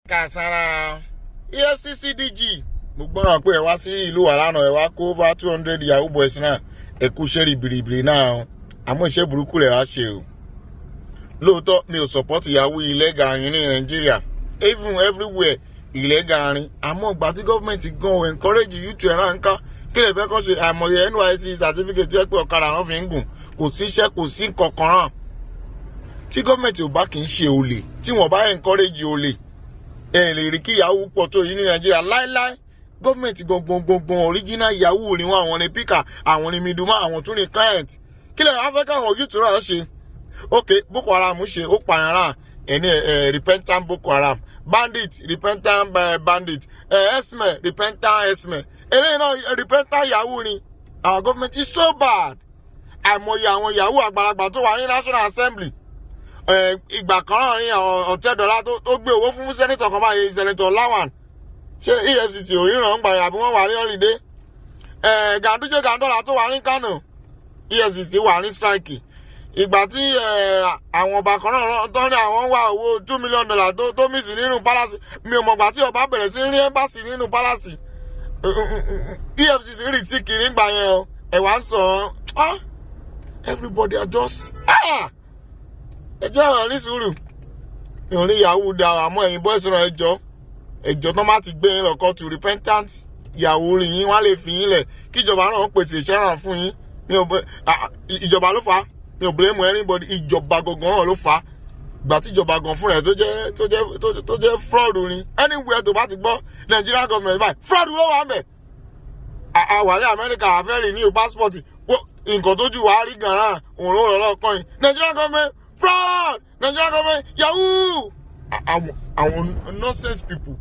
Kasara EFCC DG mo gbọ́dọ̀ pé ẹ wá sí ìlú wa lánàá ẹ wá kó over 200 yahoo boys náà ẹ kú iṣẹ́ ribiribi náà àmọ́ iṣẹ́ burúkú lẹ̀ wá ṣe o lóòótọ́ mi ò support yahoo illegal yín ní Nàìjíríà even everywhere illegal rin àmọ́ ìgbà tí gọ́ọ̀mẹ̀ntì gan encourage you to ẹ̀rọ nǹkan kí lè fẹ́ kọ́ ṣe àmọ̀yẹ NYSC certificate jẹ́ pé ọ̀kadà wọn fi ń gùn kò sí iṣẹ́ kò sí kankan hàn tí gọ́ọ̀mẹ̀ntì ò bá kì í ṣe olè tí wọ́n bá encourage olè ẹ lè rí kí yahoo pọ̀ tó yìí ní Nàìjíríà láíláí gọ́ọ̀mẹ̀ntì gbọ̀ngbọ̀ngbọ̀n original yahoo ni wọ́n àwọn ní píkà àwọn ní miduma àwọn tún ní client kí lè wọ́n fẹ́ káwọn yóò tún rà ṣe ok Boko Haram ṣe ó pààyàn rà ẹni repentant Boko Haram bandit repentant bandit esme repentant esme eléyìí náà repentant yahoo ni our government is so bad àìmọye àwọn yahoo àgbàlagbà tó wà ní National Assembly ìgbà kan náà ní Ọ̀tẹ́dọ́lá tó gbé owó fún sẹ́nitọ̀ kan báyìí sẹ́nitọ̀ Lawan ṣé EFCC ò ríran ń gbà àbí wọ́n wà ní holiday Ganduje Gandola tó wà ní Kano EFCC wà ní strike ìgbà tí àwọn ọba kan náà tó ní àwọn wá owó $2 million tó mísì nínú palace mi ò mọ̀gbà tí ọba bẹ̀rẹ̀ sí rí ẹ́mbàsì nínú palace EFCC rí sí kiri ń gbà yẹn o ẹ̀wà ń sọ everybody are just ẹjọ́ ọ̀rọ̀ ní sùúrù ìrìn yahoo da àmọ́ ẹ̀yin boys náà ẹjọ́ tó má ti gbé yín lọ́kọ́ to repentant yahoo rìn yín wọ́n lè fi yín lẹ̀ kíjọba náà pèsè ìṣẹ́ràn fún yín ìjọba ló fà á mi ò blame anybody ìjọba gangan náà ló fà á ìgbà tí ìjọba gan fúnra ẹ̀ tó jẹ́ fraud ni anywhere tó bá ti gbọ́ Nigerian government báyìí fraud ló wà ń bẹ̀ àwàlẹ̀ Amẹ́ríkà àfẹ́rì ní passport nǹkan tó jù wá rí gan-an òun ló rọ̀ lọ́kàn yìí Nigerian government fraud Nigerian government yahoo àwọn nonsense people.